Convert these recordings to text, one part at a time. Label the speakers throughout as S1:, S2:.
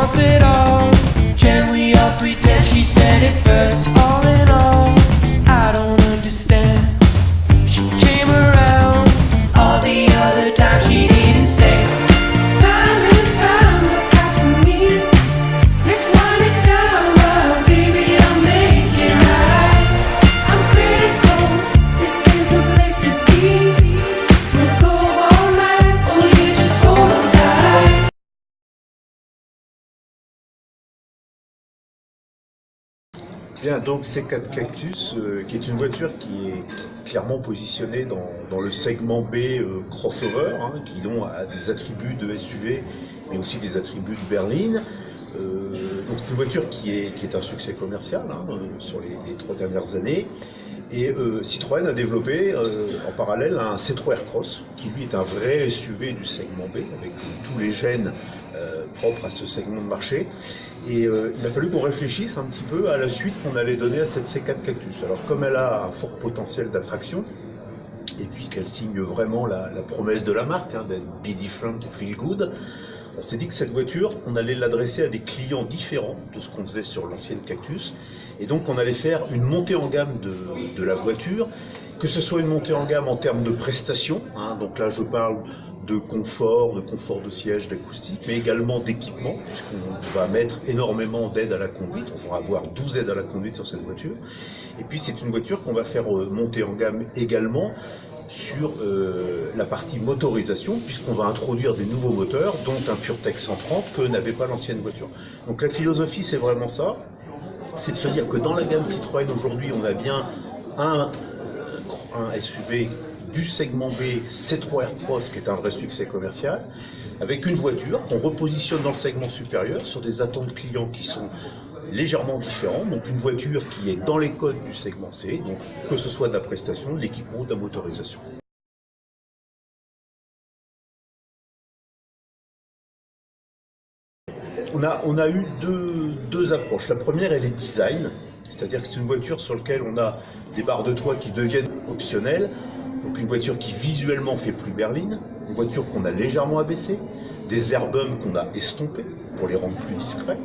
S1: wants it all. Can we all pretend she said it first? All in all, I don't understand. She came around all the other times she didn't say. Time and time, look out for me. Let's wind it down, oh, baby, I'll make it right. I'm critical, this is the place to be. We'll go all night, oh yeah, just hold on tight.
S2: Bien, donc C4 Cactus, qui est une voiture qui est clairement positionnée dans le segment B crossover, hein, qui donc a des attributs de SUV, mais aussi des attributs de berline. Donc c'est une voiture qui est un succès commercial hein, sur les 3 dernières années. Et Citroën a développé en parallèle un C3 Aircross, qui lui est un vrai SUV du segment B, avec tous les gènes propres à ce segment de marché. Et il a fallu qu'on réfléchisse un petit peu à la suite qu'on allait donner à cette C4 Cactus. Alors comme elle a un fort potentiel d'attraction, et puis qu'elle signe vraiment la promesse de la marque, hein, d'être be different et feel good, on s'est dit que cette voiture, on allait l'adresser à des clients différents de ce qu'on faisait sur l'ancienne Cactus. Et donc on allait faire une montée en gamme de la voiture, que ce soit une montée en gamme en termes de prestations, hein, donc là je parle de confort de siège, d'acoustique, mais également d'équipement, puisqu'on va mettre énormément d'aides à la conduite, on va avoir 12 aides à la conduite sur cette voiture. Et puis c'est une voiture qu'on va faire monter en gamme également sur la partie motorisation, puisqu'on va introduire des nouveaux moteurs, dont un PureTech 130 que n'avait pas l'ancienne voiture. Donc la philosophie c'est vraiment ça, c'est de se dire que dans la gamme Citroën aujourd'hui on a bien un SUV du segment B, C3 Aircross, qui est un vrai succès commercial, avec une voiture qu'on repositionne dans le segment supérieur sur des attentes clients qui sont légèrement différents, donc une voiture qui est dans les codes du segment C, donc que ce soit de la prestation, de l'équipement ou de la motorisation. On a eu deux approches. La première, elle est design, c'est-à-dire que c'est une voiture sur laquelle on a des barres de toit qui deviennent optionnelles, donc une voiture qui visuellement fait plus berline, une voiture qu'on a légèrement abaissée, des airbums qu'on a estompés pour les rendre plus discrets,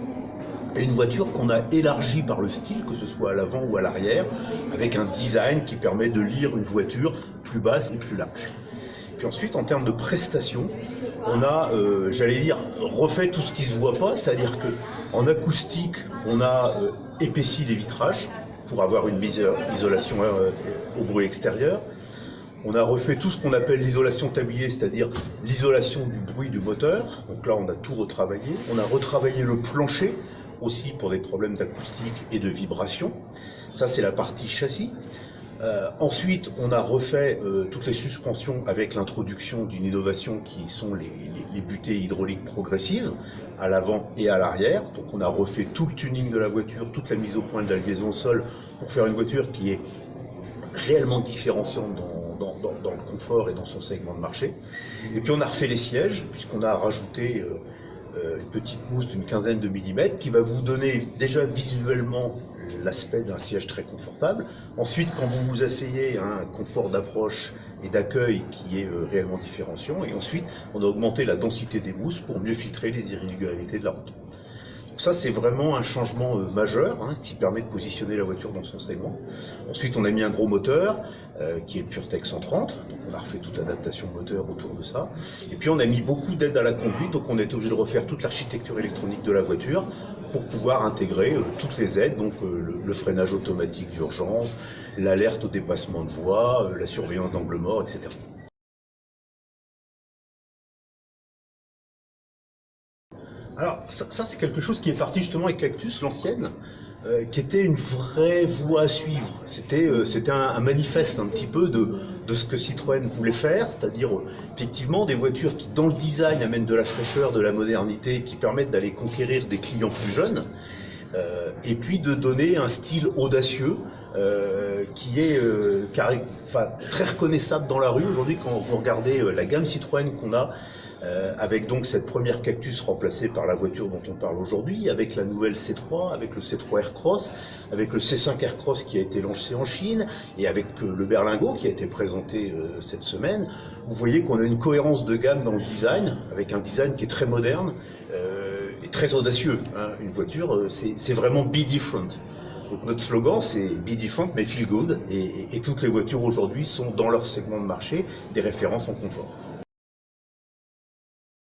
S2: et une voiture qu'on a élargie par le style, que ce soit à l'avant ou à l'arrière, avec un design qui permet de lire une voiture plus basse et plus large. Puis ensuite, en termes de prestations, on a, j'allais dire, refait tout ce qui se voit pas, c'est-à-dire qu'en acoustique, on a épaissi les vitrages pour avoir une isolation au bruit extérieur. On a refait tout ce qu'on appelle l'isolation tablier, c'est-à-dire l'isolation du bruit du moteur. Donc là, on a tout retravaillé. On a retravaillé le plancher aussi pour des problèmes d'acoustique et de vibration. Ça, c'est la partie châssis. Ensuite, on a refait toutes les suspensions avec l'introduction d'une innovation qui sont les butées hydrauliques progressives à l'avant et à l'arrière. Donc on a refait tout le tuning de la voiture, toute la mise au point de la liaison au sol pour faire une voiture qui est réellement différenciante dans le confort et dans son segment de marché. Et puis on a refait les sièges, puisqu'on a rajouté une petite mousse d'une quinzaine de millimètres qui va vous donner déjà visuellement l'aspect d'un siège très confortable. Ensuite, quand vous vous asseyez, un confort d'approche et d'accueil qui est réellement différenciant. Et ensuite, on a augmenté la densité des mousses pour mieux filtrer les irrégularités de la route. Donc ça, c'est vraiment un changement majeur hein, qui permet de positionner la voiture dans son segment. Ensuite, on a mis un gros moteur qui est le PureTech 130. Donc on a refait toute l'adaptation moteur autour de ça. Et puis on a mis beaucoup d'aides à la conduite. Donc on est obligé de refaire toute l'architecture électronique de la voiture pour pouvoir intégrer toutes les aides. Donc le freinage automatique d'urgence, l'alerte au dépassement de voie, la surveillance d'angle mort, etc. Alors ça c'est quelque chose qui est parti justement avec Cactus, l'ancienne, qui était une vraie voie à suivre. C'était un manifeste un petit peu de ce que Citroën voulait faire, c'est-à-dire effectivement des voitures qui dans le design amènent de la fraîcheur, de la modernité, qui permettent d'aller conquérir des clients plus jeunes, et puis de donner un style audacieux qui est très reconnaissable dans la rue. Aujourd'hui, quand vous regardez la gamme Citroën qu'on a, avec donc cette première Cactus remplacée par la voiture dont on parle aujourd'hui, avec la nouvelle C3, avec le C3 Aircross, avec le C5 Aircross qui a été lancé en Chine, et avec le Berlingo qui a été présenté cette semaine, vous voyez qu'on a une cohérence de gamme dans le design, avec un design qui est très moderne, est très audacieux. Hein. Une voiture, c'est vraiment be different. Donc notre slogan, c'est be different mais feel good. Et toutes les voitures aujourd'hui sont dans leur segment de marché des références en confort.